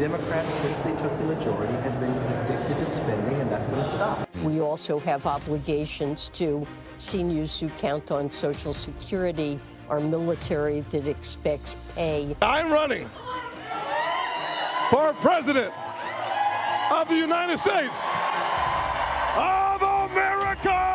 Democrats, since they took the majority, has been addicted to spending, and that's going to stop. We also have obligations to seniors who count on Social Security, our military that expects pay. I'm running for President of the United States of America.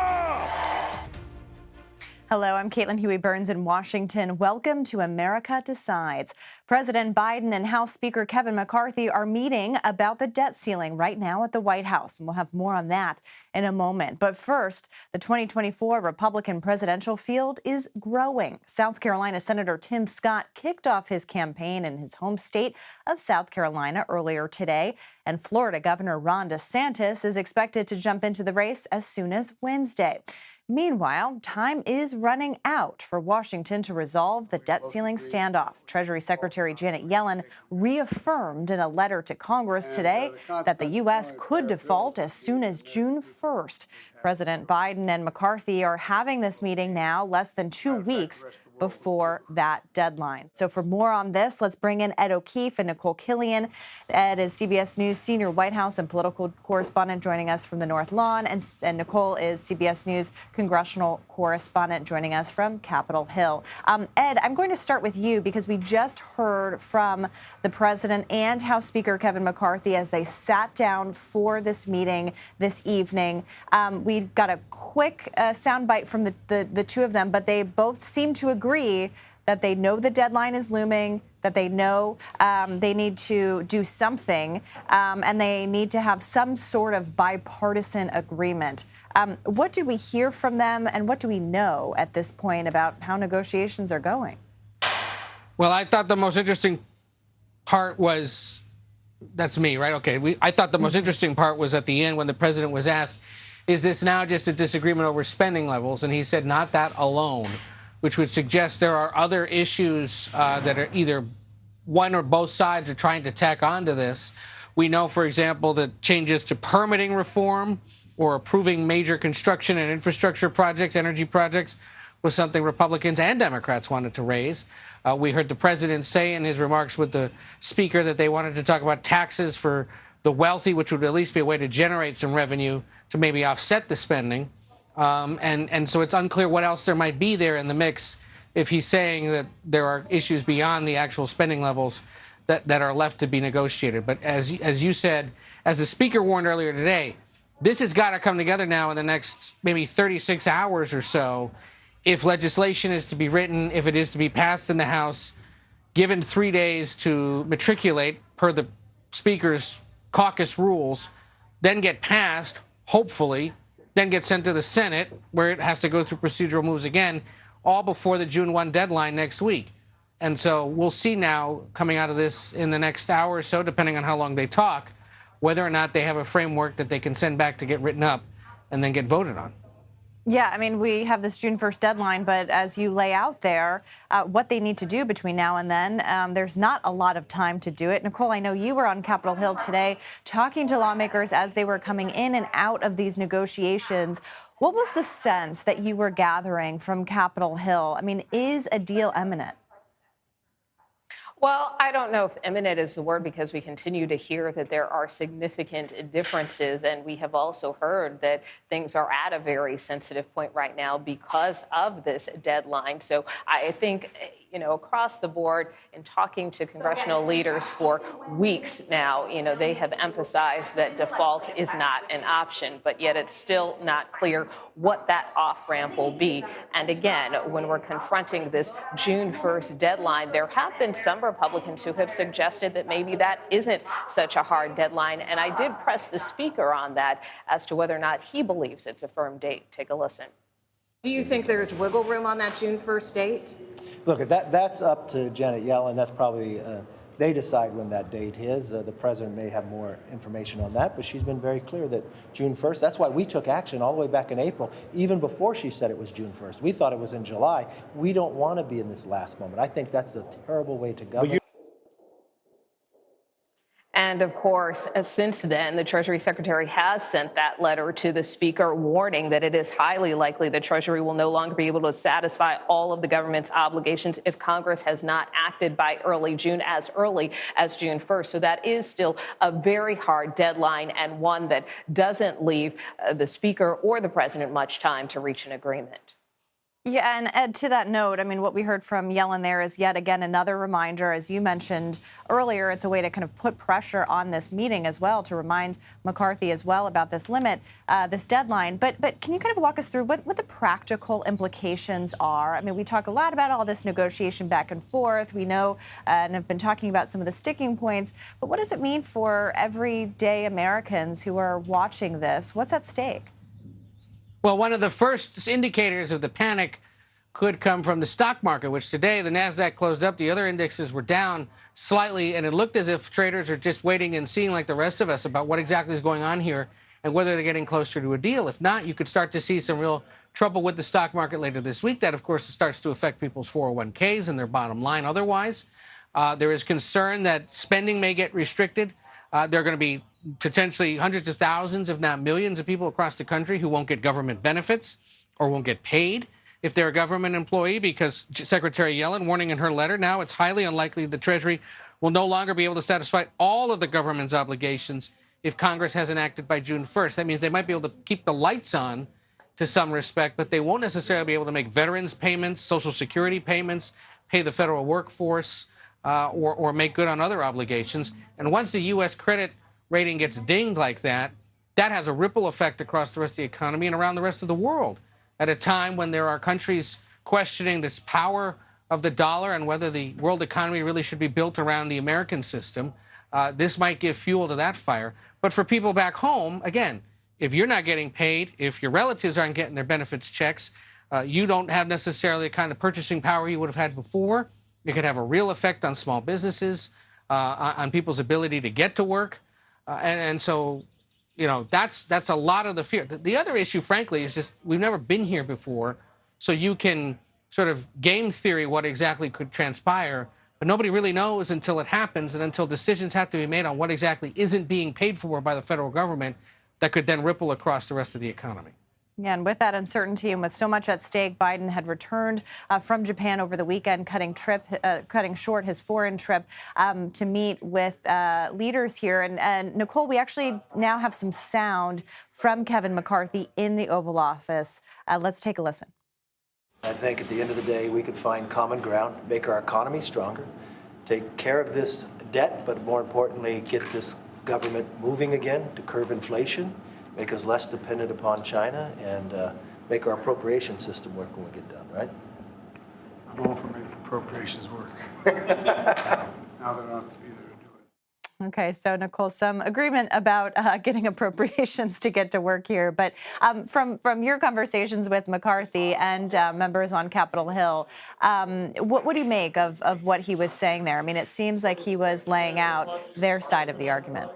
Hello, I'm Caitlin Huey-Burns in Washington. Welcome to America Decides. President Biden and House Speaker Kevin McCarthy are meeting about the debt ceiling right now at the White House, and we'll have more on that in a moment. But first, the 2024 Republican presidential field is growing. South Carolina Senator Tim Scott kicked off his campaign in his home state of South Carolina earlier today, and Florida Governor Ron DeSantis is expected to jump into the race as soon as Wednesday. Meanwhile, time is running out for Washington to resolve the debt ceiling standoff. Treasury Secretary Janet Yellen reaffirmed in a letter to Congress today that the U.S. could default as soon as June 1st. President Biden and McCarthy are having this meeting now, less than 2 weeks before that deadline. So for more on this, let's bring in Ed O'Keefe and Nicole Killian. Ed is CBS News senior White House and political correspondent joining us from the North Lawn, and Nicole is CBS News congressional correspondent joining us from Capitol Hill. Ed, I'm going to start with you because we just heard from the president and House Speaker Kevin McCarthy as they sat down for this meeting this evening. We got a quick soundbite from the two of them, but they both seem to agree that they know the deadline is looming, that they know they need to do something, and they need to have some sort of bipartisan agreement. What did we hear from them, and what do we know at this point about how negotiations are going? Well, I thought the most interesting part was, that's me, right? Okay. I thought the most interesting part was at the end when the president was asked, is this now just a disagreement over spending levels? And he said, not that alone, which would suggest there are other issues that are either one or both sides are trying to tack onto this. We know, for example, that changes to permitting reform or approving major construction and infrastructure projects, energy projects, was something Republicans and Democrats wanted to raise. We heard the president say in his remarks with the speaker that they wanted to talk about taxes for the wealthy, which would at least be a way to generate some revenue to maybe offset the spending. And so it's unclear what else there might be there in the mix if he's saying that there are issues beyond the actual spending levels that are left to be negotiated. But as you said, as the speaker warned earlier today, this has got to come together now in the next maybe 36 hours or so if legislation is to be written, if it is to be passed in the House, given 3 days to matriculate per the speaker's caucus rules, then get passed, hopefully, then get sent to the Senate, where it has to go through procedural moves again, all before the June 1 deadline next week. And so we'll see now, coming out of this in the next hour or so, depending on how long they talk, whether or not they have a framework that they can send back to get written up and then get voted on. Yeah, I mean, we have this June 1st deadline, but as you lay out there, what they need to do between now and then, there's not a lot of time to do it. Nicole, I know you were on Capitol Hill today talking to lawmakers as they were coming in and out of these negotiations. What was the sense that you were gathering from Capitol Hill? I mean, is a deal imminent? Well, I don't know if imminent is the word because we continue to hear that there are significant differences. And we have also heard that things are at a very sensitive point right now because of this deadline. So I think, across the board, in talking to congressional leaders for weeks now, they have emphasized that default is not an option, but yet it's still not clear what that off-ramp will be. And again, when we're confronting this June 1st deadline, there have been some Republicans who have suggested that maybe that isn't such a hard deadline. And I did press the speaker on that as to whether or not he believes it's a firm date. Take a listen. Do you think there's wiggle room on that June 1st date? Look, that's up to Janet Yellen. That's probably, they decide when that date is. The president may have more information on that, but she's been very clear that June 1st, that's why we took action all the way back in April, even before she said it was June 1st. We thought it was in July. We don't want to be in this last moment. I think that's a terrible way to go. And of course, since then, the Treasury Secretary has sent that letter to the Speaker warning that it is highly likely the Treasury will no longer be able to satisfy all of the government's obligations if Congress has not acted by early June, as early as June 1st. So that is still a very hard deadline, and one that doesn't leave the Speaker or the President much time to reach an agreement. Yeah, and Ed, to that note, I mean, what we heard from Yellen there is yet again another reminder, as you mentioned earlier, it's a way to kind of put pressure on this meeting as well, to remind McCarthy as well about this limit, this deadline. But can you kind of walk us through what the practical implications are? I mean, we talk a lot about all this negotiation back and forth. We know and have been talking about some of the sticking points. But what does it mean for everyday Americans who are watching this? What's at stake? Well, one of the first indicators of the panic could come from the stock market, which today the NASDAQ closed up. The other indexes were down slightly, and it looked as if traders are just waiting and seeing like the rest of us about what exactly is going on here and whether they're getting closer to a deal. If not, you could start to see some real trouble with the stock market later this week. That, of course, starts to affect people's 401ks and their bottom line otherwise. There is concern that spending may get restricted. There are going to be potentially hundreds of thousands, if not millions, of people across the country who won't get government benefits or won't get paid if they're a government employee, because Secretary Yellen warning in her letter, now it's highly unlikely the Treasury will no longer be able to satisfy all of the government's obligations if Congress hasn't acted by June 1st. That means they might be able to keep the lights on to some respect, but they won't necessarily be able to make veterans payments, Social Security payments, pay the federal workforce, or make good on other obligations. And once the U.S. credit rating gets dinged like that, that has a ripple effect across the rest of the economy and around the rest of the world at a time when there are countries questioning this power of the dollar and whether the world economy really should be built around the American system. This might give fuel to that fire. But for people back home, again, if you're not getting paid, if your relatives aren't getting their benefits checks, you don't have necessarily the kind of purchasing power you would have had before. It could have a real effect on small businesses, on people's ability to get to work. And so, you know, that's a lot of the fear. The other issue, frankly, is just we've never been here before. So you can sort of game theory what exactly could transpire, but nobody really knows until it happens and until decisions have to be made on what exactly isn't being paid for by the federal government that could then ripple across the rest of the economy. Yeah, and with that uncertainty and with so much at stake, Biden had returned from Japan over the weekend, cutting short his foreign trip to meet with leaders here. And Nicole, we actually now have some sound from Kevin McCarthy in the Oval Office. Let's take a listen. I think at the end of the day, we could find common ground, make our economy stronger, take care of this debt, but more importantly, get this government moving again to curb inflation, make us less dependent upon China, and make our appropriation system work when we get done, right? I'm all for making appropriations work. Now that I don't have to be there to do it. Okay, so Nicole, some agreement about getting appropriations to get to work here. But from your conversations with McCarthy and members on Capitol Hill, what do you make of what he was saying there? I mean, it seems like he was laying out their side of the argument.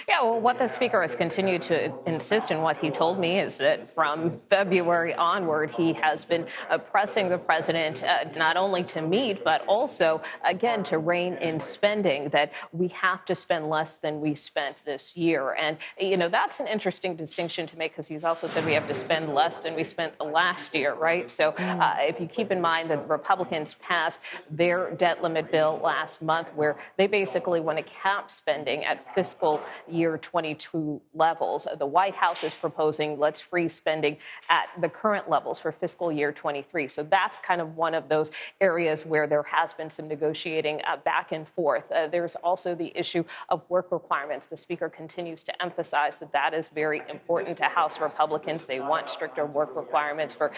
Yeah, well, what the Speaker has continued to insist and what he told me is that from February onward, he has been pressing the president not only to meet, but also, again, to rein in spending, that we have to spend less than we spent this year. And, you know, that's an interesting distinction to make, because he's also said we have to spend less than we spent last year, right? So if you keep in mind that Republicans passed their debt limit bill last month, where they basically want to cap spending at fiscal year 22 levels. The White House is proposing let's freeze spending at the current levels for fiscal year 23. So that's kind of one of those areas where there has been some negotiating back and forth. There's also the issue of work requirements. The Speaker continues to emphasize that that is very important to House Republicans. They want stricter work requirements for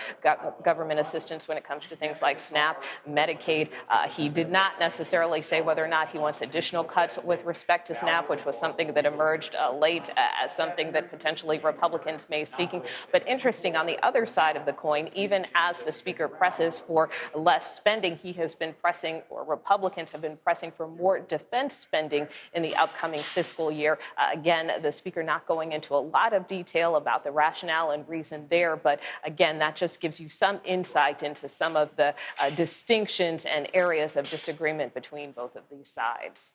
government assistance when it comes to things like SNAP, Medicaid. He did not necessarily say whether or not he wants additional cuts with respect to SNAP, which was something that emerged late as something that potentially Republicans may be seeking. But interesting, on the other side of the coin, even as the Speaker presses for less spending, he has been pressing, or Republicans have been pressing, for more defense spending in the upcoming fiscal year. Again, the Speaker not going into a lot of detail about the rationale and reason there, but again, that just gives you some insight into some of the distinctions and areas of disagreement between both of these sides.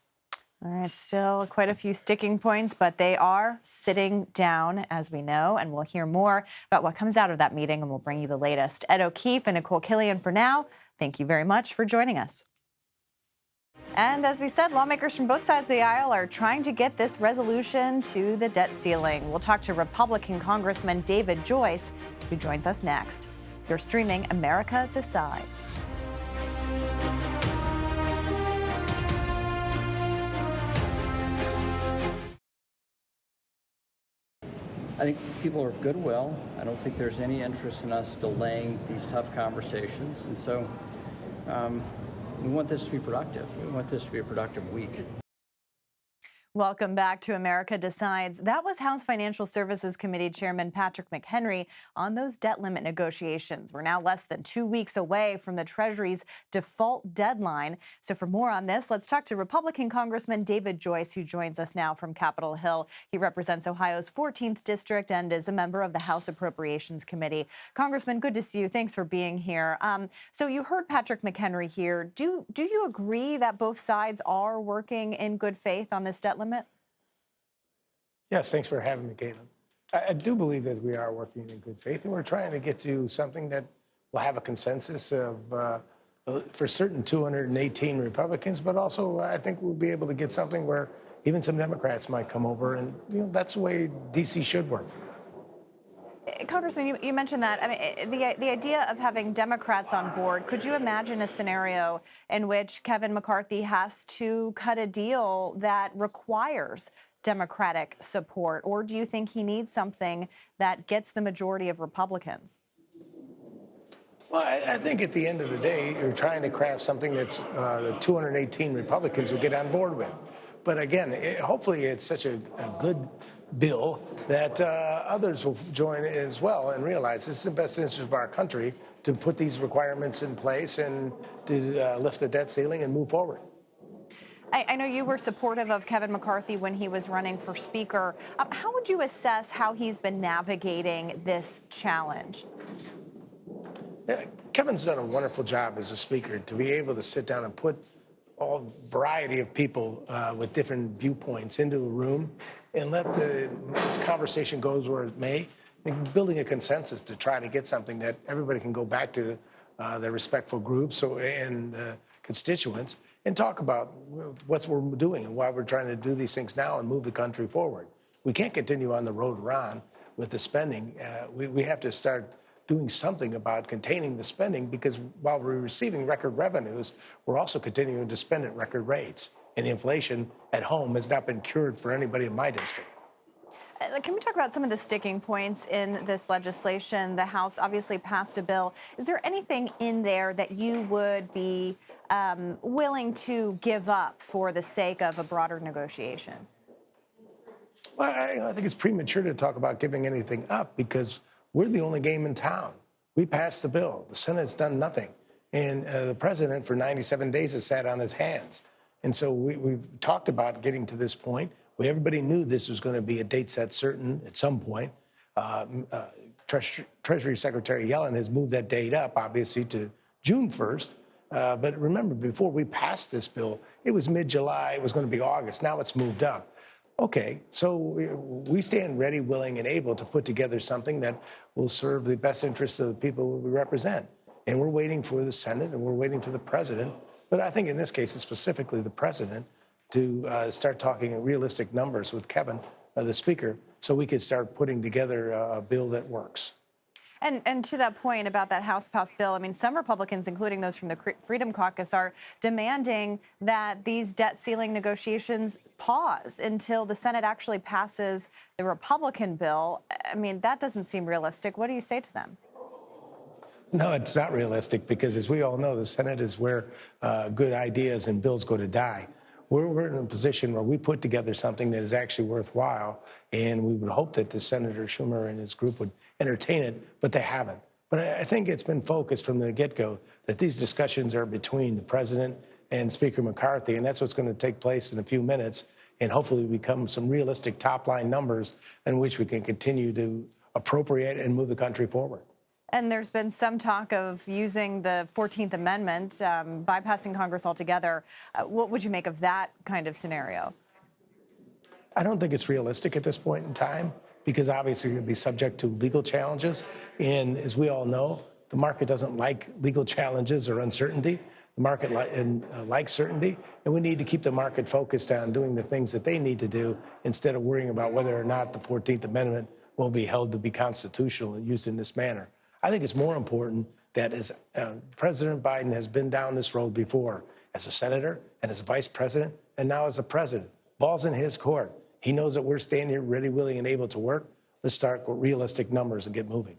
All right, still quite a few sticking points, but they are sitting down, as we know, and we'll hear more about what comes out of that meeting, and we'll bring you the latest. Ed O'Keefe and Nicole Killian for now. Thank you very much for joining us. And as we said, lawmakers from both sides of the aisle are trying to get this resolution to the debt ceiling. We'll talk to Republican Congressman David Joyce, who joins us next. You're streaming America Decides. I think people are of goodwill. I don't think there's any interest in us delaying these tough conversations. And so we want this to be productive. We want this to be a productive week. Welcome back to America Decides. That was House Financial Services Committee Chairman Patrick McHenry on those debt limit negotiations. We're now less than 2 weeks away from the Treasury's default deadline. So for more on this, let's talk to Republican Congressman David Joyce, who joins us now from Capitol Hill. He represents Ohio's 14th District and is a member of the House Appropriations Committee. Congressman, good to see you. Thanks for being here. So you heard Patrick McHenry here. Do you agree that both sides are working in good faith on this debt limit? Yes, thanks for having me, Caitlin. I do believe that we are working in good faith, and we're trying to get to something that will have a consensus of, for certain, 218 Republicans, but also I think we'll be able to get something where even some Democrats might come over, and that's the way D.C. should work. Congressman, you mentioned that. I mean, the idea of having Democrats on board, could you imagine a scenario in which Kevin McCarthy has to cut a deal that requires Democratic support, or do you think he needs something that gets the majority of Republicans? Well, I think at the end of the day, you're trying to craft something that's the 218 Republicans will get on board with. But again, hopefully it's such a good bill that others will join as well and realize this is the best interest of our country to put these requirements in place and to lift the debt ceiling and move forward. I know you were supportive of Kevin McCarthy when he was running for Speaker. How would you assess how he's been navigating this challenge? Yeah, Kevin's done a wonderful job as a Speaker to be able to sit down and put all variety of people with different viewpoints into a room and let the conversation go where it may, and building a consensus to try to get something that everybody can go back to their respectful groups and constituents and talk about what we're doing and why we're trying to do these things now and move the country forward. We can't continue on the road we're on with the spending. We have to start doing something about containing the spending, because while we're receiving record revenues, we're also continuing to spend at record rates. And the inflation at home has not been cured for anybody in my district. Can we talk about some of the sticking points in this legislation? The House obviously passed a bill. Is there anything in there that you would be willing to give up for the sake of a broader negotiation? Well, I think it's premature to talk about giving anything up because we're the only game in town. We passed the bill. The Senate's done nothing. And the president for 97 days has sat on his hands. And so we've talked about getting to this point. Everybody knew this was going to be a date set certain at some point. Treasury Secretary Yellen has moved that date up, obviously, to June 1st. But remember, before we passed this bill, it was mid-July. It was going to be August. Now it's moved up. Okay, so we stand ready, willing, and able to put together something that will serve the best interests of the people we represent. And we're waiting for the Senate and we're waiting for the president. But I think in this case, it's specifically the president to start talking realistic numbers with Kevin, the Speaker, so we could start putting together a bill that works. And to that point about that House-passed bill, I mean, some Republicans, including those from the Freedom Caucus, are demanding that these debt ceiling negotiations pause until the Senate actually passes the Republican bill. I mean, that doesn't seem realistic. What do you say to them? No, it's not realistic because, as we all know, the Senate is where good ideas and bills go to die. We're in a position where we put together something that is actually worthwhile, and we would hope that the Senator Schumer and his group would entertain it, but they haven't. But I think it's been focused from the get-go that these discussions are between the president and Speaker McCarthy, and that's what's going to take place in a few minutes, and hopefully become some realistic top-line numbers in which we can continue to appropriate and move the country forward. And there's been some talk of using the 14th Amendment, bypassing Congress altogether. What would you make of that kind of scenario? I don't think it's realistic at this point in time because obviously you're going to be subject to legal challenges. And as we all know, the market doesn't like legal challenges or uncertainty. The market likes certainty, and we need to keep the market focused on doing the things that they need to do instead of worrying about whether or not the 14th Amendment will be held to be constitutional and used in this manner. I think it's more important that as President Biden has been down this road before as a senator and as a vice president and now as a president. Ball's in his court. He knows that we're standing here ready, willing, and able to work. Let's start with realistic numbers and get moving.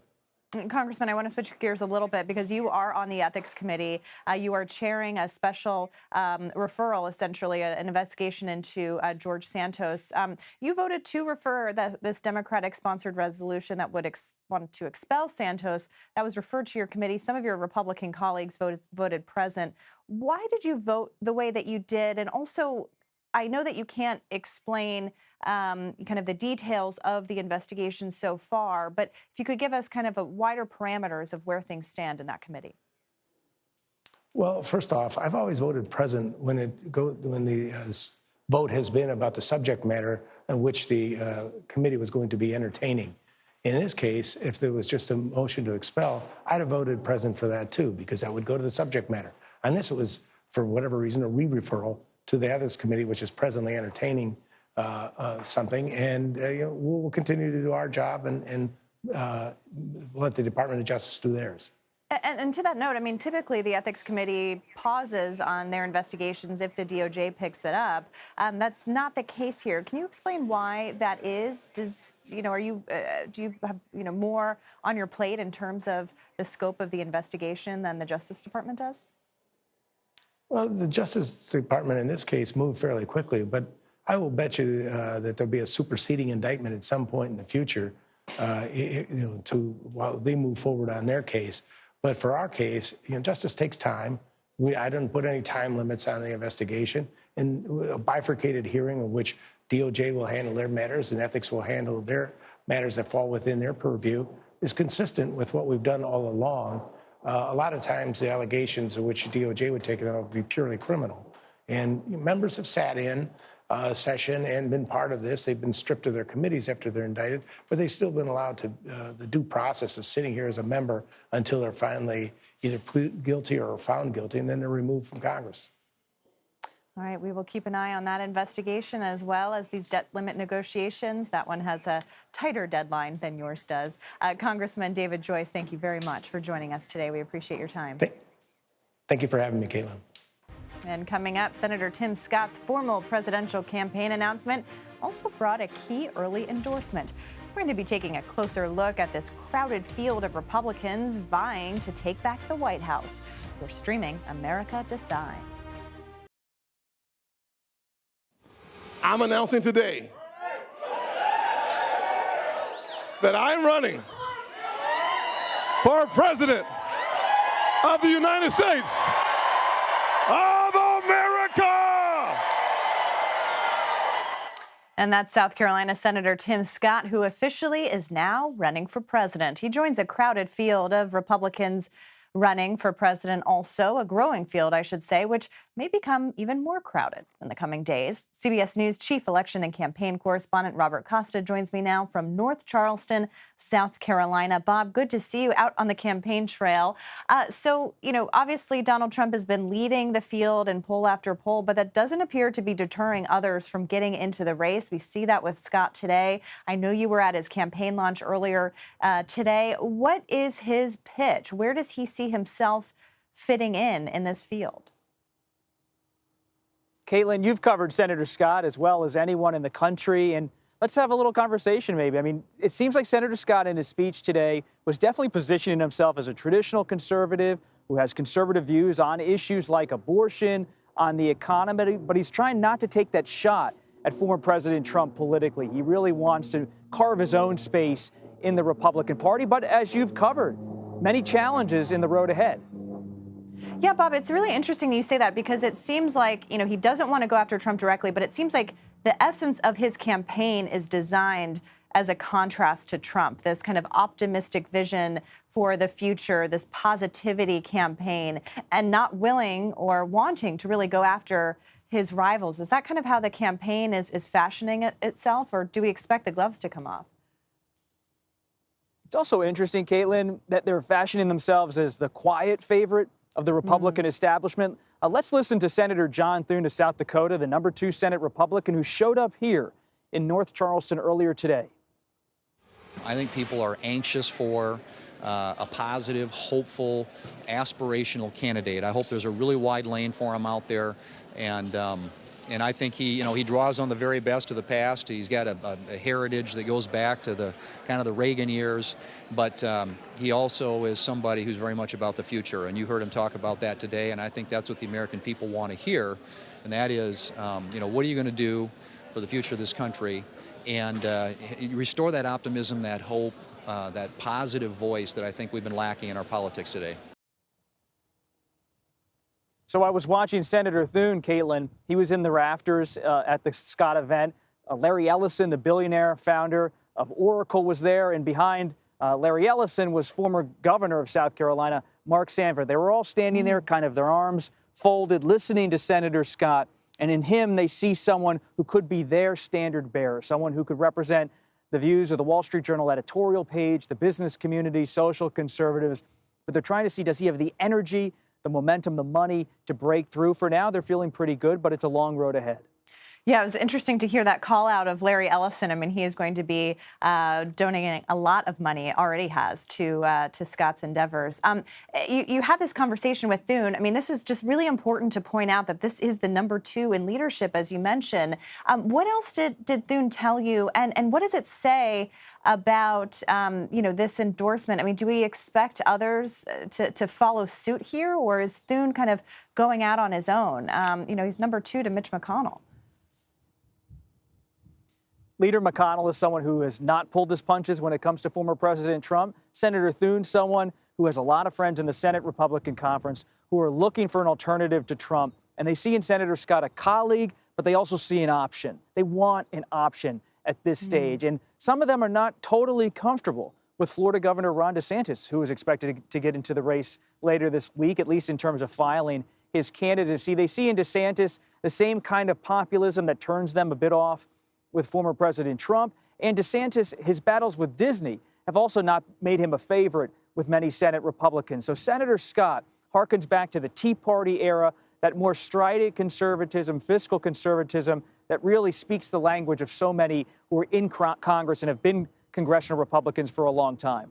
Congressman, I want to switch gears a little bit because you are on the Ethics Committee. You are chairing a special referral, essentially, an investigation into George Santos. You voted to refer this Democratic-sponsored resolution that would want to expel Santos. That was referred to your committee. Some of your Republican colleagues voted present. Why did you vote the way that you did? And also, I know that you can't explain kind of the details of the investigation so far, but if you could give us kind of a wider parameters of where things stand in that committee. Well, first off, I've always voted present when the vote has been about the subject matter in which the committee was going to be entertaining. In this case, if there was just a motion to expel, I'd have voted present for that too, because that would go to the subject matter. On this, it was, for whatever reason, a re-referral to the Ethics Committee, which is presently entertaining something, and we'll continue to do our job and let the Department of Justice do theirs. And to that note, I mean, typically the Ethics Committee pauses on their investigations if the DOJ picks it up. That's not the case here. Can you explain why that is? Do you have more on your plate in terms of the scope of the investigation than the Justice Department does? Well, the Justice Department in this case moved fairly quickly, but I will bet you that there'll be a superseding indictment at some point in the future, while they move forward on their case. But for our case, justice takes time. I didn't put any time limits on the investigation, and a bifurcated hearing in which DOJ will handle their matters and ethics will handle their matters that fall within their purview is consistent with what we've done all along. A lot of times the allegations of which DOJ would take it on would be purely criminal. And members have sat in session and been part of this. They've been stripped of their committees after they're indicted, but they've still been allowed to the due process of sitting here as a member until they're finally either plead guilty or found guilty, and then they're removed from Congress. All right, we will keep an eye on that investigation as well as these debt limit negotiations. That one has a tighter deadline than yours does. Congressman David Joyce, thank you very much for joining us today. We appreciate your time. Thank you for having me, Caitlin. And coming up, Senator Tim Scott's formal presidential campaign announcement also brought a key early endorsement. We're going to be taking a closer look at this crowded field of Republicans vying to take back the White House. We're streaming America Decides. I'm announcing today that I'm running for President of the United States of America. And that's South Carolina Senator Tim Scott, who officially is now running for president. He joins a crowded field of Republicans running for president, also a growing field, I should say, which may become even more crowded in the coming days. CBS News Chief Election and Campaign Correspondent Robert Costa joins me now from North Charleston, South Carolina. Bob, good to see you out on the campaign trail. So, obviously Donald Trump has been leading the field in poll after poll, but that doesn't appear to be deterring others from getting into the race. We see that with Scott today. I know you were at his campaign launch earlier today. What is his pitch? Where does he see himself fitting in this field? Caitlin, you've covered Senator Scott as well as anyone in the country, and let's have a little conversation maybe. I mean, it seems like Senator Scott in his speech today was definitely positioning himself as a traditional conservative who has conservative views on issues like abortion, on the economy, but he's trying not to take that shot at former President Trump politically. He really wants to carve his own space in the Republican Party, but as you've covered, many challenges in the road ahead. Yeah, Bob, it's really interesting that you say that because it seems like, he doesn't want to go after Trump directly, but it seems like the essence of his campaign is designed as a contrast to Trump, this kind of optimistic vision for the future, this positivity campaign, and not willing or wanting to really go after his rivals. Is that kind of how the campaign is fashioning itself, or do we expect the gloves to come off? It's also interesting, Caitlin, that they're fashioning themselves as the quiet favorite of the Republican establishment. Let's listen to Senator John Thune of South Dakota, the #2 Senate Republican who showed up here in North Charleston earlier today. I think people are anxious for a positive, hopeful, aspirational candidate. I hope there's a really wide lane for him out there, and I think he draws on the very best of the past. He's got a heritage that goes back to the kind of the Reagan years, but he also is somebody who's very much about the future. And you heard him talk about that today, and I think that's what the American people want to hear, and that is, what are you going to do for the future of this country, and restore that optimism, that hope, that positive voice that I think we've been lacking in our politics today. So I was watching Senator Thune, Caitlin. He was in the rafters at the Scott event. Larry Ellison, the billionaire founder of Oracle, was there. And behind Larry Ellison was former governor of South Carolina, Mark Sanford. They were all standing there, kind of their arms folded, listening to Senator Scott. And in him, they see someone who could be their standard bearer, someone who could represent the views of the Wall Street Journal editorial page, the business community, social conservatives. But they're trying to see, does he have the energy, the momentum, the money to break through? For now, they're feeling pretty good, but it's a long road ahead. Yeah, it was interesting to hear that call out of Larry Ellison. I mean, he is going to be donating a lot of money, already has, to Scott's endeavors. You had this conversation with Thune. I mean, this is just really important to point out that this is the #2 in leadership, as you mentioned. What else did Thune tell you, and what does it say about this endorsement? I mean, do we expect others to follow suit here, or is Thune kind of going out on his own? He's #2 to Mitch McConnell. Leader McConnell is someone who has not pulled his punches when it comes to former President Trump. Senator Thune, someone who has a lot of friends in the Senate Republican Conference who are looking for an alternative to Trump. And they see in Senator Scott a colleague, but they also see an option. They want an option at this stage. And some of them are not totally comfortable with Florida Governor Ron DeSantis, who is expected to get into the race later this week, at least in terms of filing his candidacy. They see in DeSantis the same kind of populism that turns them a bit off with former President Trump. And DeSantis, his battles with Disney have also not made him a favorite with many Senate Republicans. So Senator Scott harkens back to the Tea Party era, that more strident conservatism, fiscal conservatism that really speaks the language of so many who are in Congress and have been congressional Republicans for a long time.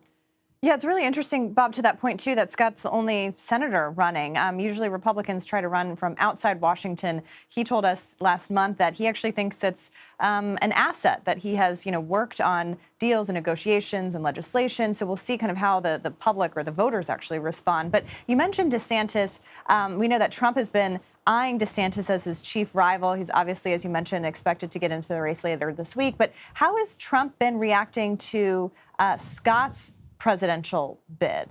Yeah, it's really interesting, Bob, to that point, too, that Scott's the only senator running. Usually Republicans try to run from outside Washington. He told us last month that he actually thinks it's an asset that he has, worked on deals and negotiations and legislation. So we'll see kind of how the public or the voters actually respond. But you mentioned DeSantis. We know that Trump has been eyeing DeSantis as his chief rival. He's obviously, as you mentioned, expected to get into the race later this week. But how has Trump been reacting to Scott's presidential bid?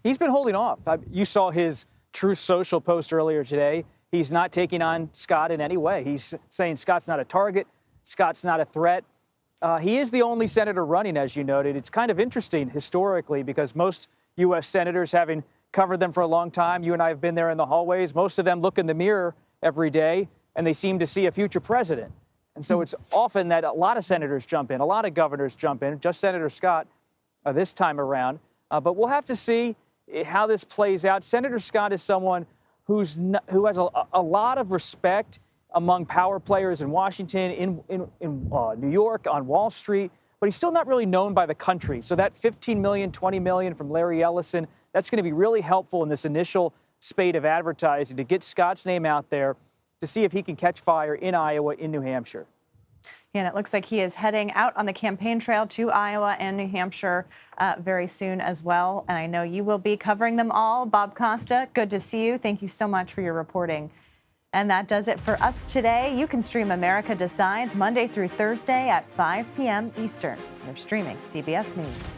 He's been holding off. You saw his Truth Social post earlier today. He's not taking on Scott in any way. He's saying Scott's not a target. Scott's not a threat. He is the only senator running, as you noted. It's kind of interesting historically because most U.S. senators, having covered them for a long time, you and I have been there in the hallways, most of them look in the mirror every day and they seem to see a future president. And so it's often that a lot of senators jump in, a lot of governors jump in, just Senator Scott this time around. But we'll have to see how this plays out. Senator Scott is someone who has a lot of respect among power players in Washington, in New York, on Wall Street, but he's still not really known by the country. So that $15 million, $20 million from Larry Ellison, that's going to be really helpful in this initial spate of advertising to get Scott's name out there, to see if he can catch fire in Iowa, in New Hampshire. And it looks like he is heading out on the campaign trail to Iowa and New Hampshire very soon as well. And I know you will be covering them all. Bob Costa, good to see you. Thank you so much for your reporting. And that does it for us today. You can stream America Decides Monday through Thursday at 5 p.m. Eastern. You're streaming CBS News.